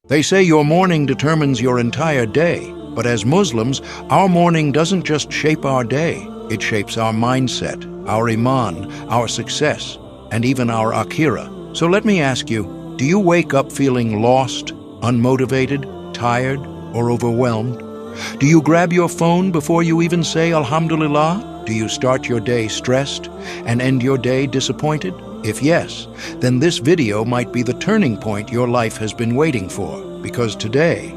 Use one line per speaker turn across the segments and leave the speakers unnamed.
They say your morning determines your entire day, but as Muslims, our morning doesn't just shape our day, it shapes our mindset, our Iman, our success, and even our akhirah. So let me ask you, do you wake up feeling lost, unmotivated, tired, or overwhelmed? Do you grab your phone before you even say Alhamdulillah? Do you start your day stressed and end your day disappointed? If yes, then this video might be the turning point your life has been waiting for. Because today,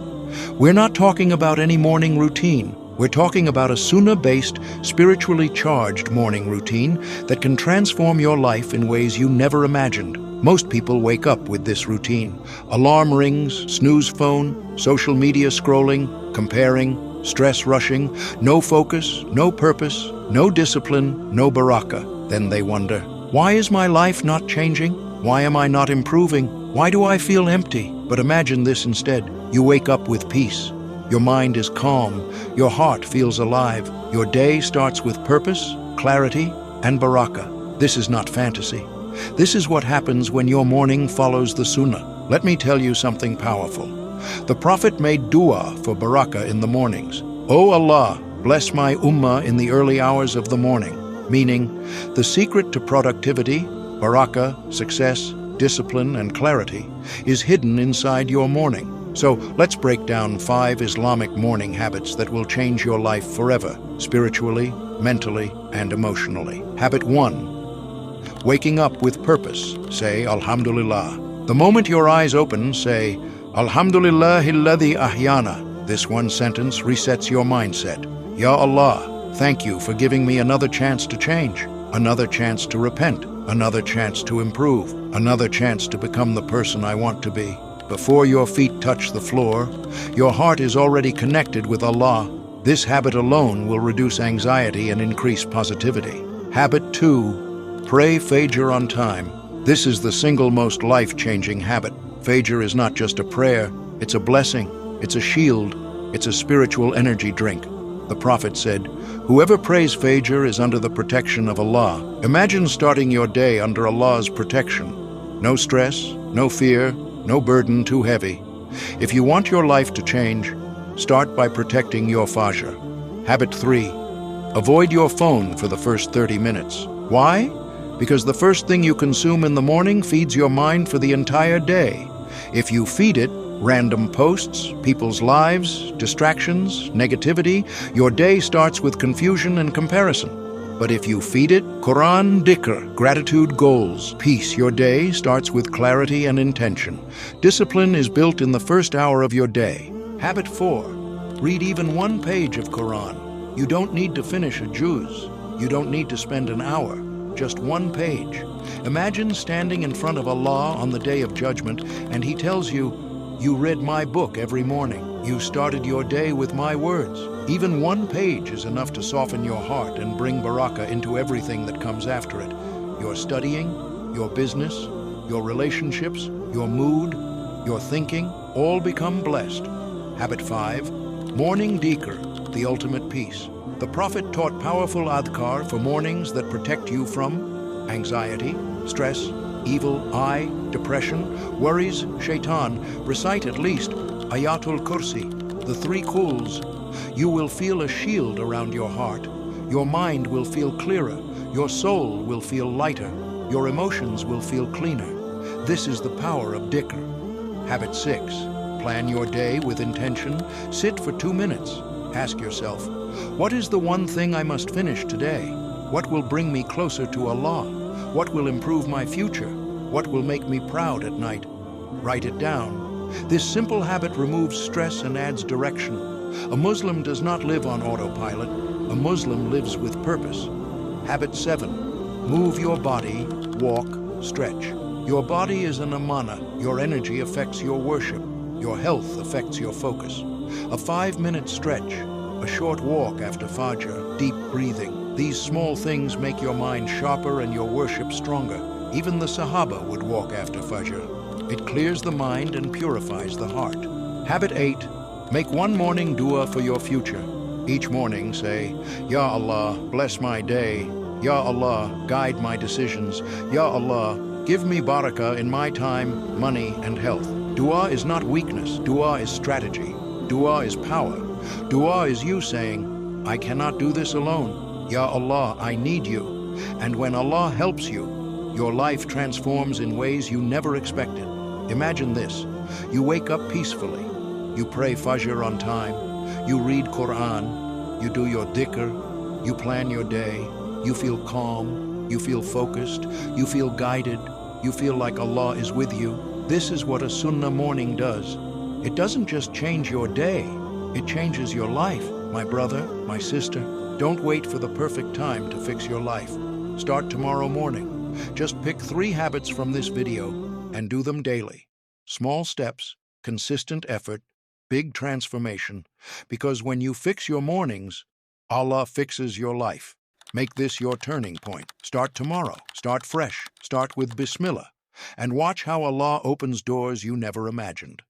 we're not talking about any morning routine. We're talking about a Sunnah-based, spiritually charged morning routine that can transform your life in ways you never imagined. Most people wake up with this routine. Alarm rings, snooze phone, social media scrolling, comparing, stress rushing, no focus, no purpose, no discipline, no barakah. Then they wonder, why is my life not changing? Why am I not improving? Why do I feel empty? But imagine this instead. You wake up with peace. Your mind is calm. Your heart feels alive. Your day starts with purpose, clarity, and barakah. This is not fantasy. This is what happens when your morning follows the Sunnah. Let me tell you something powerful. The Prophet made dua for barakah in the mornings. "O Allah, bless my ummah in the early hours of the morning." Meaning, the secret to productivity, barakah, success, discipline, and clarity is hidden inside your morning. So let's break down 5 Islamic morning habits that will change your life forever, spiritually, mentally, and emotionally. Habit 1. Waking up with purpose. Say Alhamdulillah. The moment your eyes open, say Alhamdulillahilladhi ahyana. This one sentence resets your mindset. Ya Allah, thank you for giving me another chance to change, another chance to repent, another chance to improve, another chance to become the person I want to be. Before your feet touch the floor, your heart is already connected with Allah. This habit alone will reduce anxiety and increase positivity. Habit 2. Pray Fajr on time. This is the single most life-changing habit. Fajr is not just a prayer, it's a blessing, it's a shield, it's a spiritual energy drink. The Prophet said, "Whoever prays Fajr is under the protection of Allah." Imagine starting your day under Allah's protection. No stress, no fear, no burden too heavy. If you want your life to change, start by protecting your Fajr. Habit 3. Avoid your phone for the first 30 minutes. Why? Because the first thing you consume in the morning feeds your mind for the entire day. If you feed it random posts, people's lives, distractions, negativity, your day starts with confusion and comparison. But if you feed it Qur'an, dhikr, gratitude, goals, peace, your day starts with clarity and intention. Discipline is built in the first hour of your day. Habit 4. Read even one page of Qur'an. You don't need to finish a juz. You don't need to spend an hour. Just one page. Imagine standing in front of Allah on the day of judgment and He tells you, "You read my book every morning. You started your day with my words." Even one page is enough to soften your heart and bring barakah into everything that comes after it. Your studying, your business, your relationships, your mood, your thinking, all become blessed. Habit 5. Morning dhikr, the ultimate peace. The Prophet taught powerful adhkar for mornings that protect you from anxiety, stress, evil eye, depression, worries, shaitan. Recite at least Ayatul Kursi, the 3 Quls. You will feel a shield around your heart. Your mind will feel clearer. Your soul will feel lighter. Your emotions will feel cleaner. This is the power of dhikr. Habit 6. Plan your day with intention. Sit for 2 minutes. Ask yourself, what is the one thing I must finish today? What will bring me closer to Allah? What will improve my future? What will make me proud at night? Write it down. This simple habit removes stress and adds direction. A Muslim does not live on autopilot. A Muslim lives with purpose. Habit 7. Move your body, walk, stretch. Your body is an amana. Your energy affects your worship. Your health affects your focus. A 5-minute stretch, a short walk after Fajr, deep breathing. These small things make your mind sharper and your worship stronger. Even the Sahaba would walk after Fajr. It clears the mind and purifies the heart. Habit 8. Make one morning dua for your future. Each morning say, "Ya Allah, bless my day. Ya Allah, guide my decisions. Ya Allah, give me barakah in my time, money, and health." Dua is not weakness. Dua is strategy. Dua is power. Dua is you saying, I cannot do this alone. Ya Allah, I need you. And when Allah helps you, your life transforms in ways you never expected. Imagine this. You wake up peacefully. You pray Fajr on time. You read Qur'an. You do your dhikr. You plan your day. You feel calm. You feel focused. You feel guided. You feel like Allah is with you. This is what a Sunnah morning does. It doesn't just change your day. It changes your life. My brother, my sister, don't wait for the perfect time to fix your life. Start tomorrow morning. Just pick 3 habits from this video and do them daily. Small steps, consistent effort, big transformation. Because when you fix your mornings, Allah fixes your life. Make this your turning point. Start tomorrow. Start fresh. Start with Bismillah. And watch how Allah opens doors you never imagined.